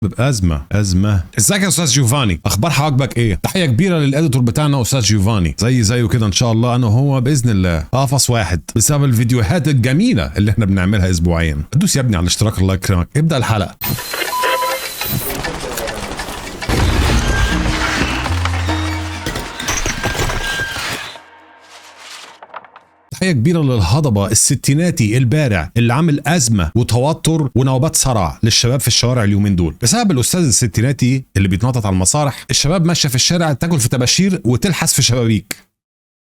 أزمة. ازيك يا أستاذ جيوفاني؟ أخبار حواجبك إيه؟ تحية كبيرة للإديتور بتاعنا أستاذ جيوفاني، زيه كده إن شاء الله أنا وهو بإذن الله قفص واحد بسبب الفيديوهات الجميلة اللي إحنا بنعملها أسبوعيا. دوس يا ابني على الاشتراك الله يكرمك، ابدأ الحلقة. تحية كبيرة للهضبة الستيناتي البارع اللي عامل أزمة وتوتر ونوبات صرع للشباب في الشوارع اليومين دول بسبب الأستاذ الستيناتي اللي بيتنطط على المسارح. الشباب ماشية في الشارع تاكل في طباشير وتلحس في شبابيك.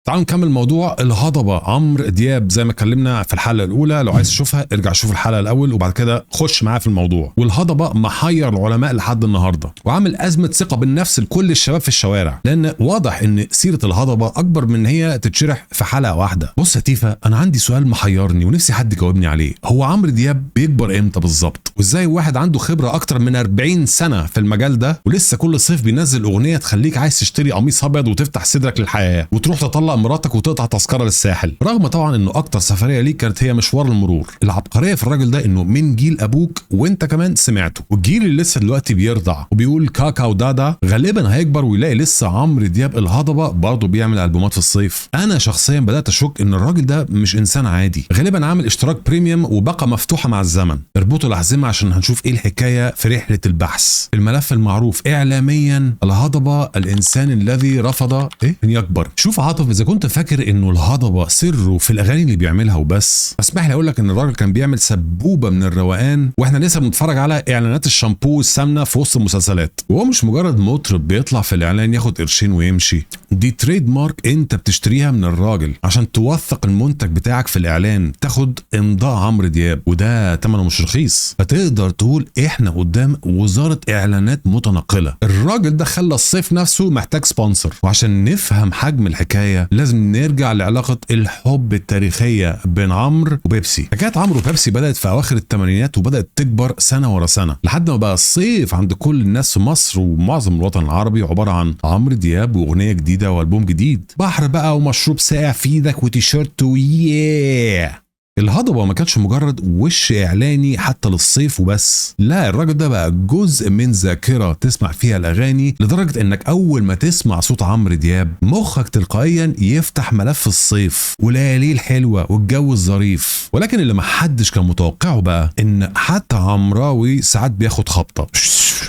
تعالوا نكمل موضوع الهضبة عمرو دياب زي ما اتكلمنا في الحلقة الأولى. لو عايز تشوفها ارجع شوف الحلقة الأول وبعد كده خش معاه في الموضوع. والهضبة محير العلماء لحد النهاردة وعامل أزمة ثقة بالنفس لكل الشباب في الشوارع، لأن واضح إن سيرة الهضبة أكبر من إن هي تتشرح في حلقة واحدة. بص يا تيفا، أنا عندي سؤال محيرني ونفسي حد يجاوبني عليه. هو عمرو دياب بيكبر إمتى بالظبط؟ وإزاي واحد عنده خبرة أكتر من 40 سنة في المجال ده ولسه كل صيف بينزل أغنية تخليك عايز تشتري قميص أبيض وتفتح صدرك للحياة وتروح تطلق مراتك وتقطع تذكره للساحل، رغم طبعا انه اكتر سفريه ليه كانت هي مشوار المرور؟ العبقريه في الراجل ده انه من جيل ابوك وانت كمان سمعته، والجيل اللي لسه دلوقتي بيرضع وبيقول كاكا ودادا غالبا هيكبر ويلاقي لسه عمرو دياب الهضبه برضه بيعمل البومات في الصيف. انا شخصيا بدات اشك ان الراجل ده مش انسان عادي، غالبا عامل اشتراك بريميوم وبقى مفتوحه مع الزمن. اربطوا الاحزمه عشان هنشوف ايه الحكايه في رحله البحث. الملف المعروف اعلاميا الهضبه الانسان الذي رفض ان يكبر. شوف عاطف، اذا كنت فاكر انه الهضبه سره في الاغاني اللي بيعملها وبس، اسمح لي اقول لك ان الراجل كان بيعمل سبوبه من الروقان واحنا لسه بنتفرج على اعلانات الشامبو والسمنه في وسط المسلسلات. وهو مش مجرد مطرب بيطلع في الاعلان ياخد قرشين ويمشي، دي تريد مارك انت بتشتريها من الراجل عشان توثق المنتج بتاعك في الاعلان، تاخد امضاء عمرو دياب وده ثمنه مش رخيص. فتقدر تقول احنا قدام وزاره اعلانات متنقله. الراجل ده خلى الصيف نفسه محتاج سبونسر. وعشان نفهم حجم الحكايه لازم نرجع لعلاقه الحب التاريخيه بين عمرو وبيبسي. حكايه عمرو وبيبسي بدات في اواخر الثمانينات وبدات تكبر سنه ورا سنه لحد ما بقى الصيف عند كل الناس في مصر ومعظم الوطن العربي عباره عن عمرو دياب واغنيه جديده والبوم جديد، بحر بقى ومشروب ساقع في ايدك وتيشيرت وياه. الهضبة ما كانش مجرد وش إعلاني حتى للصيف وبس، لا الراجل ده بقى جزء من ذاكرة تسمع فيها الأغاني لدرجة إنك أول ما تسمع صوت عمرو دياب مخك تلقائيا يفتح ملف الصيف ولياليه الحلوة والجو الظريف. ولكن اللي محدش كان متوقعه بقى إن حتى عمراوي ساعات بياخد خبطة.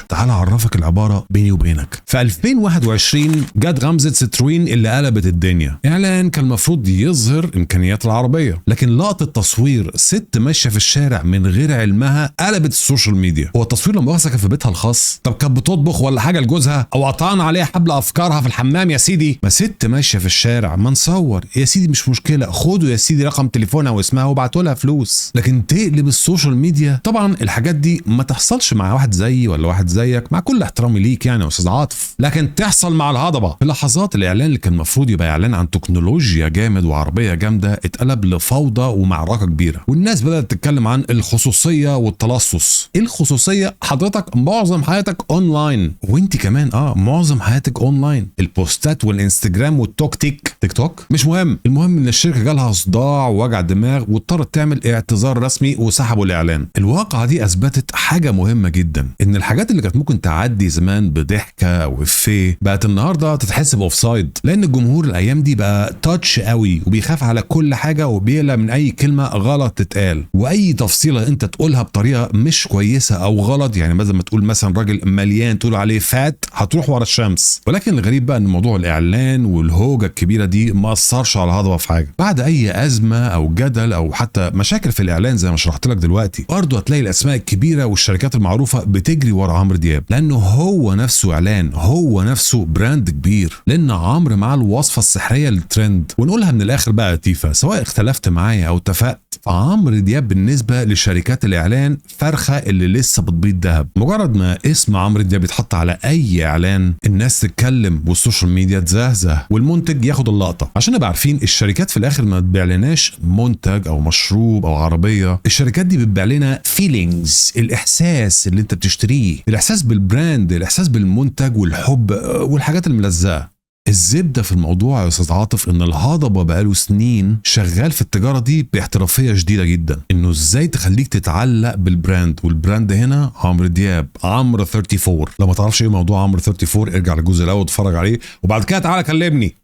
تعال أعرفك العبارة بيني وبينك. في 2021 جت غمزة ستروين اللي قلبت الدنيا. إعلان كان المفروض يظهر إمكانيات العربية، لكن لقطة تصوير ست ماشيه في الشارع من غير علمها قلبت السوشيال ميديا. هو التصوير لما كان في بيتها الخاص؟ طب كانت بتطبخ ولا حاجه لجوزها او قطعنا عليها حبل افكارها في الحمام يا سيدي؟ ما ست ماشيه في الشارع ما نصور يا سيدي، مش مشكله، خدوا يا سيدي رقم تليفونها واسمها وابعتوا لها فلوس. لكن تقلب السوشيال ميديا؟ طبعا الحاجات دي ما تحصلش مع واحد زيي ولا واحد زيك، مع كل احترامي ليك يعني يا استاذ عاطف، لكن تحصل مع الهضبه. في لحظات الاعلان اللي كان المفروض يبقى اعلان عن تكنولوجيا جامد وعربيه جامده اتقلب لفوضى ومعركه كبيره، والناس بدأت تتكلم عن الخصوصية والتلصص. ايه الخصوصية؟ حضرتك معظم حياتك اونلاين، وانت كمان معظم حياتك اونلاين. البوستات والانستجرام والتوك تيك توك مش مهم، المهم ان الشركة جالها صداع ووجع دماغ واضطرت تعمل اعتذار رسمي وسحبوا الاعلان. الواقعة دي اثبتت حاجة مهمة جدا، ان الحاجات اللي كانت ممكن تعدي زمان بضحكة او افيه بقت النهاردة تتحسب اوفسايد، لان الجمهور الايام دي بقى تاتش قوي وبيخاف على كل حاجة وبيقلق من اي كلمة غلط تتقال، واي تفصيله انت تقولها بطريقه مش كويسه او غلط، يعني بدل ما تقول مثلا راجل مليان تقول عليه فات هتروح ورا الشمس. ولكن الغريب بقى ان موضوع الاعلان والهوجه الكبيره دي ما اثرش على الهضبه في حاجه. بعد اي ازمه او جدل او حتى مشاكل في الاعلان زي ما شرحت لك دلوقتي، برضه هتلاقي الاسماء الكبيره والشركات المعروفه بتجري ورا عمرو دياب، لانه هو نفسه اعلان، هو نفسه براند كبير، لان عمرو معاه الوصفه السحريه للترند. ونقولها من الاخر بقى يا تيفا، سواء اختلفت معايا او اتفقت، فعمرو دياب بالنسبه لشركات الاعلان فرخه اللي لسه بتبيض ذهب. مجرد ما اسم عمرو دياب يتحط على اي اعلان الناس تتكلم والسوشيال ميديا تزهزه والمنتج ياخد اللقطه. عشان نبقى عارفين الشركات في الاخر ما بتبيع لناش منتج او مشروب او عربيه، الشركات دي بتبيع لنا فيلينجز، الاحساس اللي انت بتشتريه، الاحساس بالبراند، الاحساس بالمنتج والحب والحاجات الملزقه. الزبدة في الموضوع يا أستاذ عاطف إن الهضبة بقاله سنين شغال في التجارة دي باحترافية شديدة جدا، إنه إزاي تخليك تتعلق بالبراند، والبراند هنا عمرو دياب، عمرو 34. لو ما تعرفش إيه موضوع عمرو 34 ارجع للجزء الأول اتفرج عليه وبعد كده تعالى كلمني.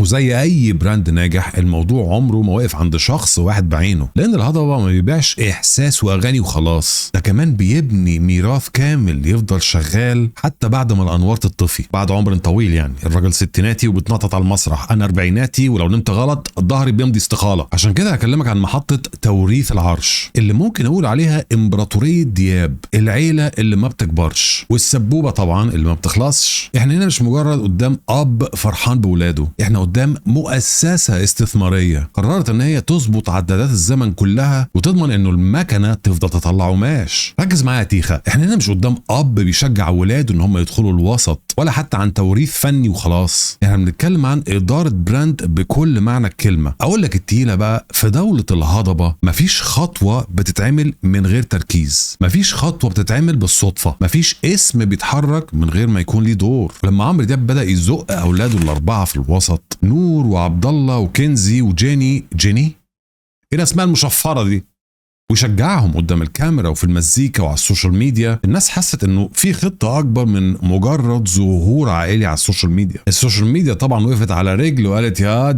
وزي اي براند ناجح الموضوع عمره ما واقف عند شخص واحد بعينه، لان الهضبه ما بيبيعش احساس واغاني وخلاص، ده كمان بيبني ميراث كامل يفضل شغال حتى بعد ما الانوار تطفي، بعد عمر طويل. يعني الراجل ستيناتي وبتنطط على المسرح، انا اربعيناتي ولو نمت غلط ظهري بيمضي استقاله. عشان كده هكلمك عن محطه توريث العرش اللي ممكن اقول عليها امبراطوريه دياب، العيله اللي ما بتكبرش والسبوبه طبعا اللي ما بتخلصش. احنا هنا مش مجرد قدام اب فرحان بولاده، احنا قدام مؤسسة استثمارية قررت ان هي تظبط عدادات الزمن كلها وتضمن انه المكنة تفضل تطلع قماش. ركز معايا يا تيخة، احنا هنا مش قدام اب بيشجع ولاده ان هم يدخلوا الوسط، ولا حتى عن توريث فني وخلاص، احنا بنتكلم عن ادارة براند بكل معنى الكلمة. اقول لك التقيلة بقى، في دولة الهضبة مفيش خطوة بتتعمل من غير تركيز، مفيش خطوة بتتعمل بالصدفة، مفيش اسم بيتحرك من غير ما يكون ليه دور. لما عمرو دياب بدأ يزق اولاده الاربعة في الوسط، نور وعبد الله وكنزي وجيني، ايه الاسماء المشفره دي، ويشجعهم قدام الكاميرا وفي المزيكا وعلى السوشيال ميديا، الناس حست انه في خطه اكبر من مجرد ظهور عائلي على السوشيال ميديا. السوشيال ميديا طبعا وقفت على رجل وقالت يا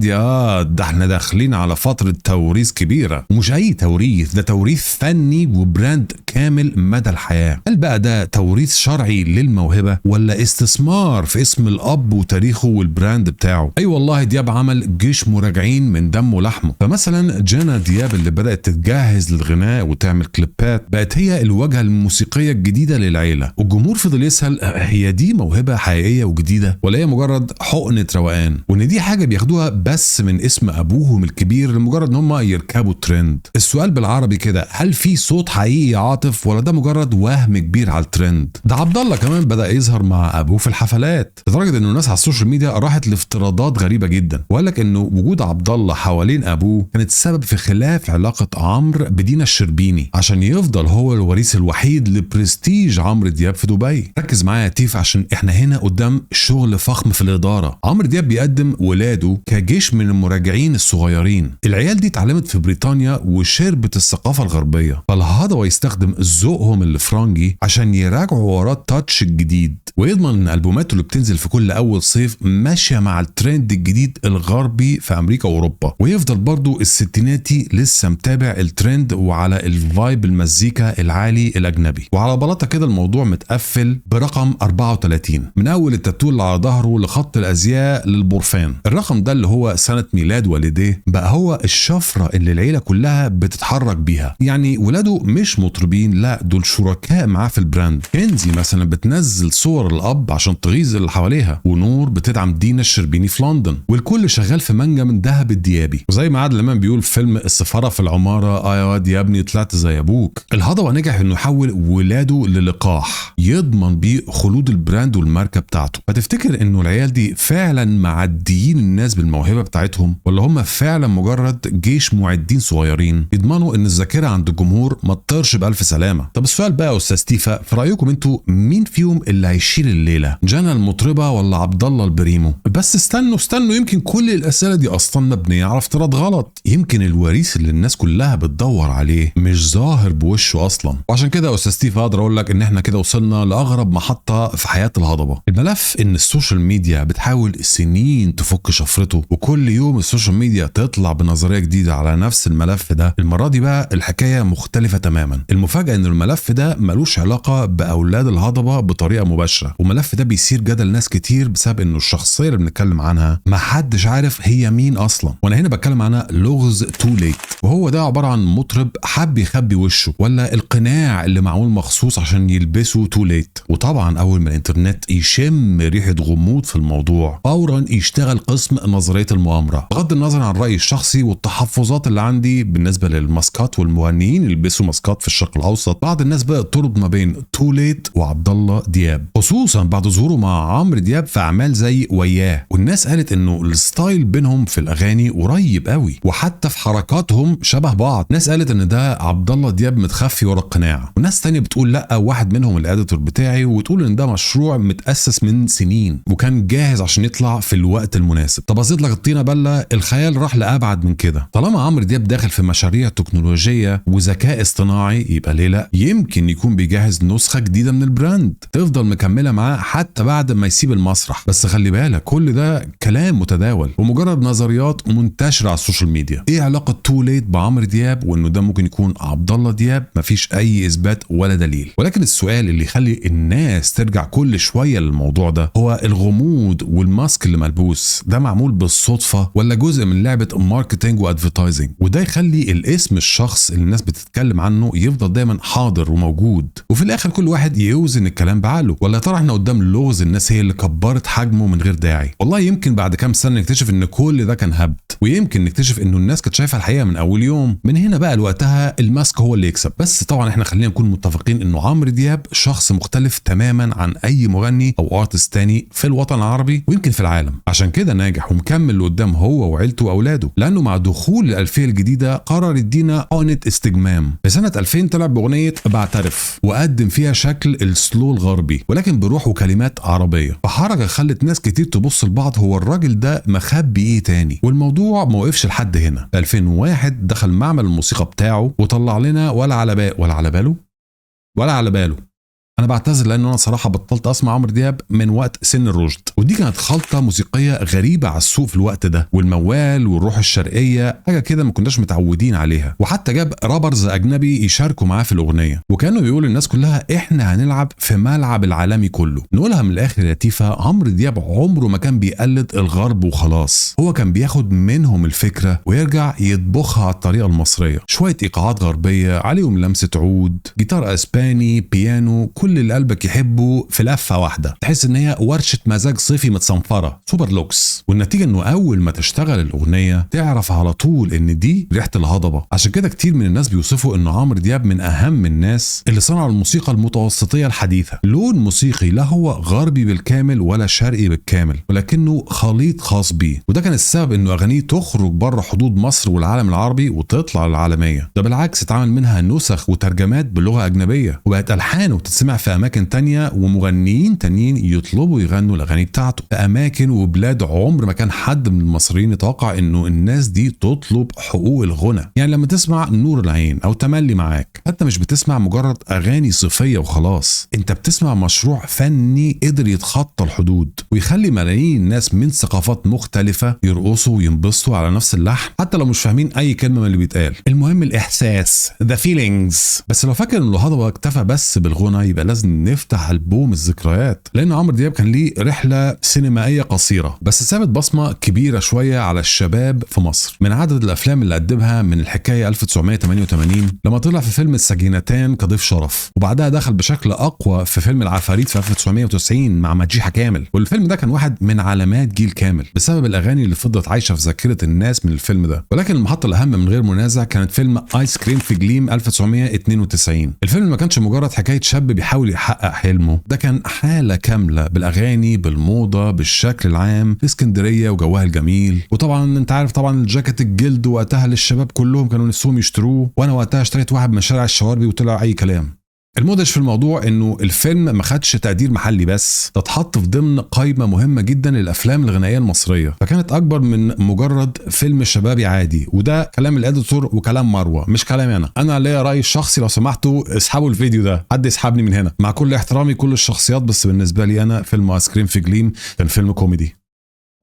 ده احنا داخلين على فتره توريث كبيره، ومش اي توريث، ده توريث فني وبراند كامل مدى الحياه. هل بقى ده توريث شرعي للموهبه ولا استثمار في اسم الاب وتاريخه والبراند بتاعه؟ اي والله دياب عمل جيش مراجعين من دمه ولحمه. فمثلا جانا دياب اللي بدات تتجهز للغناء وتعمل كليبات بقت هي الواجهه الموسيقيه الجديده للعيله، والجمهور فضل يسال هي دي موهبه حقيقيه وجديده ولا هي مجرد حقنه روقان، وان دي حاجه بياخدوها بس من اسم ابوهم الكبير لمجرد ان هم يركبوا الترند. السؤال بالعربي كده، هل في صوت حقيقي عاطف ولا ده مجرد وهم كبير على الترند؟ ده عبد الله كمان بدا يظهر مع ابوه في الحفلات، لدرجه انه الناس على السوشيال ميديا راحت لافتراضات غريبه جدا، وقال لك انه وجود عبد الله حوالين ابوه كانت سبب في خلاف علاقه عمرو بدينا الشربيني عشان يفضل هو الوريث الوحيد لبرستيج عمرو دياب في دبي. ركز معايا يا تيف عشان احنا هنا قدام شغل فخم في الاداره. عمرو دياب بيقدم ولاده كجيش من المراجعين الصغيرين، العيال دي اتعلمت في بريطانيا وشربت الثقافه الغربيه، فالهضبه يستخدم ذوقهم الفرنجي عشان يراجعوا وراه التاتش الجديد، ويضمن ان البوماته اللي بتنزل في كل اول صيف ماشيه مع الترند الجديد الغربي في امريكا واوروبا، ويفضل برضو الستيناتي لسه متابع الترند وعلى الفايب المزيكا العالي الاجنبي. وعلى بلاطه كده الموضوع متقفل برقم 34 من اول التاتو اللي على ظهره لخط الازياء للبرفان. الرقم ده اللي هو سنه ميلاد والديه بقى هو الشفره اللي العيله كلها بتتحرك بيها. يعني ولاده مش مطربين، لا دول شركاء معاه في البراند. كنزي مثلا بتنزل صور الاب عشان تغيظ اللي حواليها، ونور بتدعم دينا الشربيني في لندن، والكل شغال في منجم من ذهب الديابي. وزي ما عادل امام بيقول فيلم السفاره في العماره، يا واد يا ابني طلعت زي ابوك. الهضبه نجح انه يحول ولاده للقاح يضمن بيه خلود البراند والماركه بتاعته. فتفتكر انه العيال دي فعلا معديين الناس بالموهبه بتاعتهم، ولا هم فعلا مجرد جيش معدين صغيرين يضمنوا ان الذاكره عند الجمهور ما تطيرش بالف سلامه؟ طب السؤال بقى يا استاذ تيفا، في رايكم انتوا مين فيهم اللي هيشيل الليله؟ جانا المطربه ولا عبد الله البريمو؟ بس استنوا يمكن كل الاسئله دي اصلا مبنيه على افتراض غلط. يمكن الوريث اللي الناس كلها بتدور عليه مش ظاهر بوشه اصلا. وعشان كده يا استاذ ستيف اقدر اقول لك ان احنا كده وصلنا لاغرب محطه في حياه الهضبه. الملف ان السوشيال ميديا بتحاول سنين تفك شفرته، وكل يوم السوشيال ميديا تطلع بنظريه جديده على نفس الملف ده. المره دي بقى الحكايه مختلفه تماما. المفاجاه ان الملف ده ملوش علاقه باولاد الهضبه بطريقه مباشره، والملف ده بيثير جدل ناس كتير بسبب انه الشخصيه اللي بنتكلم عنها ما حدش عارف هي مين اصلا. وانا هنا بتكلم عنها لغز تو ليت، وهو ده عباره عن مطرب حب يخبي وشه، ولا القناع اللي معمول مخصوص عشان يلبسه تو ليت. وطبعا اول ما الانترنت يشم ريحه غموض في الموضوع فورا يشتغل قسم نظريه المؤامره. بغض النظر عن رايي الشخصي والتحفظات اللي عندي بالنسبه للماسكات والمغنيين اللي يلبسوا ماسكات في الشرق الاوسط، بعض الناس بقى تربط ما بين تو ليت وعبد الله دياب، خصوصا بعد ظهوره مع عمرو دياب في اعمال زي وياه. والناس قالت انه الستايل بينهم في الاغاني قريب قوي، وحتى في حركاتهم شبه بعض. ناس قالت ان ده ده عبد الله دياب متخفي ورا القناع، وناس تانية بتقول لا، واحد منهم الاديتور بتاعي، وتقول ان ده مشروع متأسس من سنين وكان جاهز عشان يطلع في الوقت المناسب. طب ازيد لك الطينه بله، الخيال راح لابعد من كده. طالما عمرو دياب داخل في مشاريع تكنولوجيه وذكاء اصطناعي، يبقى ليه لا؟ يمكن يكون بيجهز نسخه جديده من البراند تفضل مكمله معاه حتى بعد ما يسيب المسرح. بس خلي بالك، كل ده كلام متداول ومجرد نظريات منتشره على السوشيال ميديا. ايه علاقه تو ليت بعمرو دياب وانه ده ممكن يكون عبد الله دياب؟ مفيش اي اثبات ولا دليل. ولكن السؤال اللي يخلي الناس ترجع كل شويه للموضوع ده هو الغموض والماسك اللي ملبوس. ده معمول بالصدفه ولا جزء من لعبه ماركتينج وادفرتايزنج؟ وده يخلي الاسم الشخص اللي الناس بتتكلم عنه يفضل دايما حاضر وموجود، وفي الاخر كل واحد يوزن الكلام بعقله. ولا ترى احنا قدام لغز الناس هي اللي كبرت حجمه من غير داعي؟ والله يمكن بعد كام سنه نكتشف ان كل ده كان هبد، ويمكن نكتشف انه الناس كانت شايفه الحقيقه من اول يوم. من هنا بقى لوقتها الماسك هو اللي يكسب. بس طبعا احنا خلينا نكون متفقين انه عمرو دياب شخص مختلف تماما عن اي مغني او ارتست تاني في الوطن العربي ويمكن في العالم. عشان كده ناجح ومكمل لقدام هو وعيلته واولاده، لانه مع دخول الالفيه الجديده قرر يدينا حقنه استجمام. في سنه 2000 طلع باغنيه بعترف وقدم فيها شكل السلو الغربي ولكن بروح وكلمات عربيه، فحركه خلت ناس كتير تبص لبعض، هو الراجل ده مخبي ايه تاني؟ والموضوع ما وقفش لحد هنا. في 2001 دخل معمل الموسيقى بتاعه وطلع لنا ولا على باله. انا بعتذر لان انا صراحه بطلت اسمع عمرو دياب من وقت سن الرشد، ودي كانت خلطه موسيقيه غريبه على السوق في الوقت ده، والموال والروح الشرقيه حاجه كده ما كناش متعودين عليها. وحتى جاب رابرز اجنبي يشاركوا معاه في الاغنيه، وكانوا بيقول للناس كلها احنا هنلعب في ملعب العالمي كله. نقولها من الاخر يا تيفا، عمرو دياب عمره ما كان بيقلد الغرب وخلاص، هو كان بياخد منهم الفكره ويرجع يطبخها على الطريقه المصريه. شويه ايقاعات غربيه عليهم لمسه عود، جيتار اسباني، بيانو، كل اللي قلبك يحبه في لفه واحده. تحس ان هي ورشه مزاج صيفي متصنفره، سوبر لوكس. والنتيجه انه اول ما تشتغل الاغنيه تعرف على طول ان دي ريحه الهضبه. عشان كده كتير من الناس بيوصفوا انه عمرو دياب من اهم الناس اللي صنعوا الموسيقى المتوسطيه الحديثه، لون موسيقي لا هو غربي بالكامل ولا شرقي بالكامل، ولكنه خليط خاص بيه. وده كان السبب انه اغانيه تخرج بره حدود مصر والعالم العربي وتطلع للعالميه. ده بالعكس اتعمل منها نسخ وترجمات بلغه اجنبيه، وبقت الحان وبتتسمع في اماكن تانية، ومغنيين تانيين يطلبوا يغنوا الاغاني بتاعته في اماكن وبلاد عمر ما كان حد من المصريين يتوقع انه الناس دي تطلب حقوق الغنى. يعني لما تسمع نور العين او تملي معاك، انت مش بتسمع مجرد اغاني صيفيه وخلاص، انت بتسمع مشروع فني قدر يتخطى الحدود ويخلي ملايين الناس من ثقافات مختلفه يرقصوا وينبسطوا على نفس اللحن حتى لو مش فاهمين اي كلمه من اللي بيتقال. المهم الاحساس، ذا فيلينجز. بس لو فاكر ان الهضبه اكتفى بس بالغنى، يبقى لازم نفتح ألبوم الذكريات، لأن عمرو دياب كان ليه رحلة سينمائية قصيرة بس سابت بصمة كبيرة شوية على الشباب في مصر. من عدد الأفلام اللي قدمها من الحكاية 1988 لما طلع في فيلم السجينتان كضيف شرف، وبعدها دخل بشكل أقوى في فيلم العفاريت في 1990 مع مديحة كامل، والفيلم ده كان واحد من علامات جيل كامل بسبب الأغاني اللي فضلت عايشة في ذاكرة الناس من الفيلم ده. ولكن المحطة الأهم من غير منازع كانت فيلم آيس كريم في جليم 1992. الفيلم ما كانش مجرد حكاية شاب بيحاول يحقق حلمه، ده كان حالة كاملة بالأغاني، بالموضة، بالشكل العام في اسكندرية وجوها الجميل. وطبعا انت عارف طبعا الجاكيت الجلد وقتها للشباب كلهم كانوا نفسهم يشتروه، وانا وقتها اشتريت واحد من شارع الشواربي وطلع اي كلام. المدهش في الموضوع انه الفيلم ما خدش تقدير محلي بس، ده اتحط في ضمن قائمه مهمه جدا للافلام الغنائيه المصريه، فكانت اكبر من مجرد فيلم شبابي عادي. وده كلام الاديتور وكلام مروه مش كلامي انا ليا رايي الشخصي. لو سمحتوا اسحبوا الفيديو ده، حد يسحبني من هنا مع كل احترامي كل الشخصيات، بس بالنسبه لي انا فيلم آيس كريم في جليم كان فيلم كوميدي.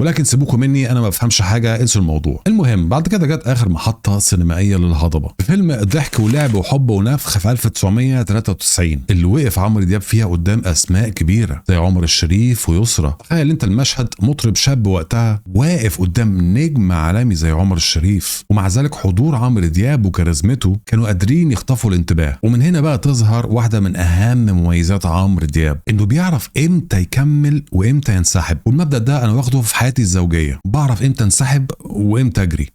ولكن سيبوكم مني، انا ما بفهمش حاجه، انسوا الموضوع. المهم بعد كده جت اخر محطه سينمائيه للهضبه في فيلم ضحك ولعب وحب ونفخ في 1993 اللي وقف عمرو دياب فيها قدام اسماء كبيره زي عمر الشريف ويسرا. تخيل انت المشهد، مطرب شاب وقتها واقف قدام نجم عالمي زي عمر الشريف، ومع ذلك حضور عمرو دياب وكاريزمته كانوا قادرين يخطفوا الانتباه. ومن هنا بقى تظهر واحده من اهم مميزات عمرو دياب، انه بيعرف امتى يكمل وامتى ينسحب. والمبدا ده انا واخده في حياتي الزوجيه، بعرف امتى انسحب وامتى اجري.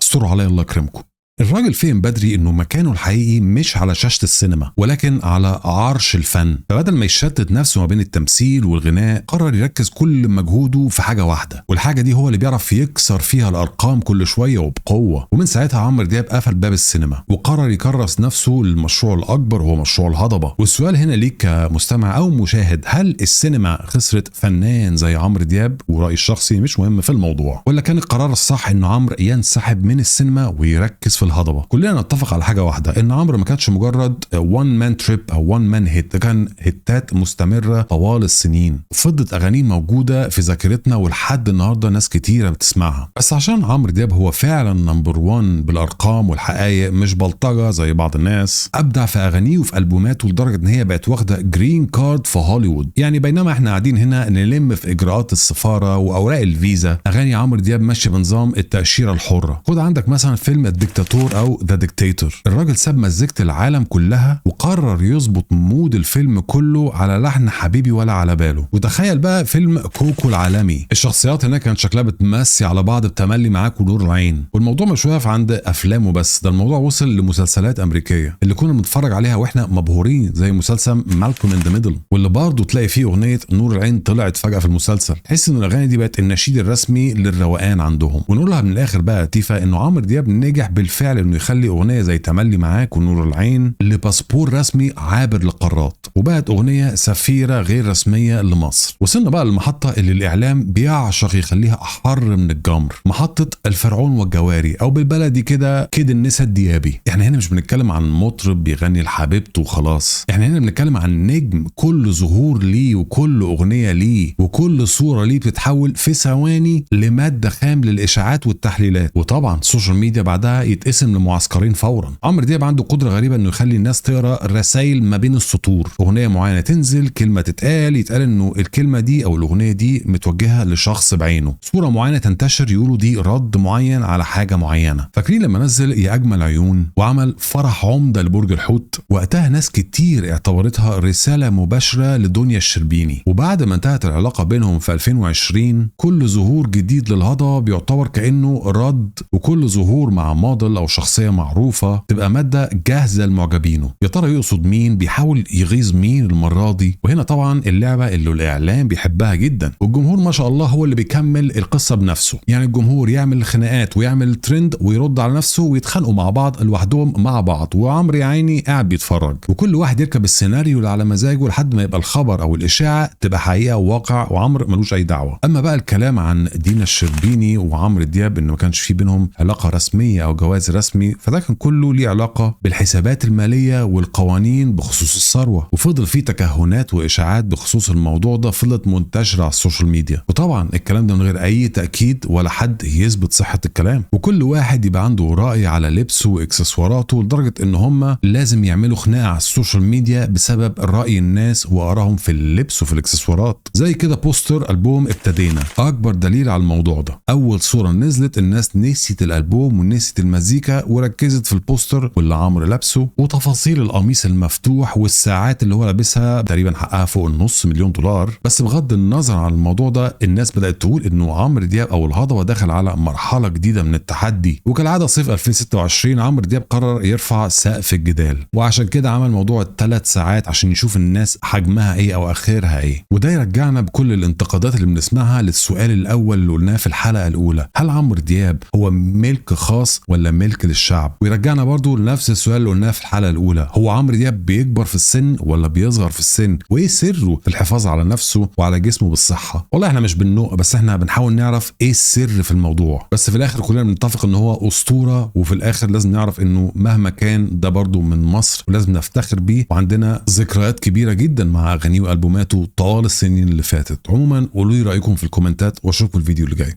استروا عليا الله يكرمكم. الراجل فهم بدري انه مكانه الحقيقي مش على شاشة السينما ولكن على عرش الفن، فبدل ما يشتت نفسه ما بين التمثيل والغناء قرر يركز كل مجهوده في حاجة واحدة، والحاجة دي هو اللي بيعرف يكسر فيها الارقام كل شوية وبقوة. ومن ساعتها عمرو دياب قفل باب السينما وقرر يكرس نفسه للمشروع الاكبر وهو مشروع الهضبة. والسؤال هنا ليك كمستمع او مشاهد، هل السينما خسرت فنان زي عمرو دياب؟ ورأيي الشخصي مش مهم في الموضوع، ولا كان القرار الصح انه عمرو ينسحب من السينما ويركز في الهضبة؟ كلنا نتفق على حاجة واحدة، ان عمرو ما كانش مجرد وان مان تريب او وان مان هيت، ده كان هيتات مستمرة طوال السنين، فضلت اغانيه موجودة في ذاكرتنا ولحد النهارده ناس كتيرة بتسمعها. بس عشان عمرو دياب هو فعلا نمبر 1 بالارقام والحقائق مش بلطجة زي بعض الناس، ابدع في اغانيه وفي البوماته لدرجة ان هي بقت واخدة جرين كارد في هوليوود. يعني بينما احنا قاعدين هنا نلم في اجراءات السفارة واوراق الفيزا، اغاني عمرو دياب ماشية بنظام التأشيرة الحرة. خد عندك مثلا فيلم الديكتاتور او ذا ديكتاتور، الراجل ساب مزيكة العالم كلها وقرر يظبط مود الفيلم كله على لحن حبيبي ولا على باله. وتخيل بقى فيلم كوكو العالمي، الشخصيات هناك كانت شكلها بتمسي على بعض بتملي معاك ونور العين. والموضوع مش واقف عند افلامه بس، ده الموضوع وصل لمسلسلات امريكيه اللي كنا بنتفرج عليها واحنا مبهورين، زي مسلسل مالكوم ان ذا ميدل، واللي برضه تلاقي فيه اغنيه نور العين طلعت فجاه في المسلسل. تحس ان الاغاني دي بقت النشيد الرسمي للروقان عندهم. ونقولها من الاخر بقى تيفا، انه عمرو دياب نجح بالفعل انه يخلي اغنيه زي تملي معاك ونور العين لباسبور رسمي عابر لقارات، وبقت اغنيه سفيره غير رسميه لمصر. وصلنا بقى للمحطه اللي الاعلام بيعشق يخليها احر من الجمر، محطه الفرعون والجواري، او بالبلدي كده النسا الديابي. احنا هنا مش بنتكلم عن مطرب بيغني لحبيبته وخلاص، احنا هنا بنتكلم عن نجم كل ظهور ليه وكل اغنيه ليه وكل صوره ليه بتتحول في ثواني لماده خام للاشاعات والتحليلات. وطبعا السوشيال ميديا بعدها يتقسم لمعسكرين فورا. عمرو دياب عنده قدره غريبه انه يخلي الناس تقرا رسائل ما بين السطور، اغنيه معينه تنزل، كلمه يتقال انه الكلمه دي او الاغنيه دي متوجهه لشخص بعينه، صوره معينه تنتشر يقولوا دي رد معين على حاجه معينه. فاكرين لما نزل يا اجمل عيون وعمل فرح عمده لبرج الحوت؟ وقتها ناس كتير اعتبرتها رساله مباشره لدنيا الشربيني. وبعد ما انتهت العلاقه بينهم في 2020 كل ظهور جديد للهضبه بيعتبر كانه رد، وكل ظهور مع موديل او شخصيه معروفه تبقى ماده جاهزه لمعجبينه. يا ترى يقصد مين؟ بيحاول يغيظ مين المره دي؟ وهنا طبعا اللعبه اللي الاعلام بيحبها جدا، والجمهور ما شاء الله هو اللي بيكمل القصه بنفسه. يعني الجمهور يعمل خناقات ويعمل ترند ويرد على نفسه ويتخانقوا مع بعض لوحدهم مع بعض، وعمرو يا عيني قاعد بيتفرج، وكل واحد يركب السيناريو اللي على مزاجه لحد ما يبقى الخبر او الاشاعه تبقى حقيقه وواقع، وعمرو ملوش اي دعوه. اما بقى الكلام عن دينا الشربيني وعمرو دياب انه ما كانش في بينهم علاقه رسميه او جواز رسمي، فده كان كله ليه علاقه بالحسابات الماليه والقوانين بخصوص الثروه، وفضل في تكهنات واشاعات بخصوص الموضوع ده فضلت منتشره على السوشيال ميديا. وطبعا الكلام ده من غير اي تاكيد ولا حد يثبت صحه الكلام، وكل واحد يبقى عنده راي على لبسه واكسسواراته لدرجه ان هم لازم يعملوا خناقه على السوشيال ميديا بسبب راي الناس وارائهم في اللبس وفي الاكسسوارات. زي كده بوستر البوم ابتدينا اكبر دليل على الموضوع ده. اول صوره نزلت الناس نسيت الالبوم ونسيت المزيكا وركزت في البوستر واللي عمرو لابسه وتفاصيل القميص المفتوح والساعات اللي هو لابسها تقريبا حقها فوق النص مليون دولار. بس بغض النظر عن الموضوع ده الناس بدات تقول انه عمرو دياب او الهضبه دخل على مرحله جديده من التحدي. وكالعاده صيف 2026 عمرو دياب قرر يرفع سقف الجدال، وعشان كده عمل موضوع ال3 ساعات عشان يشوف الناس حجمها ايه او اخرها ايه. وده يرجعنا بكل الانتقادات اللي بنسمعها للسؤال الاول اللي قلناه في الحلقه الاولى، هل عمرو دياب هو ملك خاص ولا ملك للشعب؟ ويرجعنا برضو لنفس السؤال اللي قلناه في الحلقه الاولى، هو عمرو دياب بيكبر في السن ولا بيصغر في السن؟ وايه سره في الحفاظ على نفسه وعلى جسمه بالصحه؟ والله احنا مش بننق، بس احنا بنحاول نعرف ايه السر في الموضوع. بس في الاخر كلنا بنتفق ان هو اسطوره، وفي الاخر لازم نعرف انه مهما كان ده برضو من مصر ولازم نفتخر بيه، وعندنا ذكريات كبيره جدا مع اغانيه والبوماته طوال السنين اللي فاتت. عموما قولوا لي رايكم في الكومنتات واشوفكم الفيديو اللي جاي.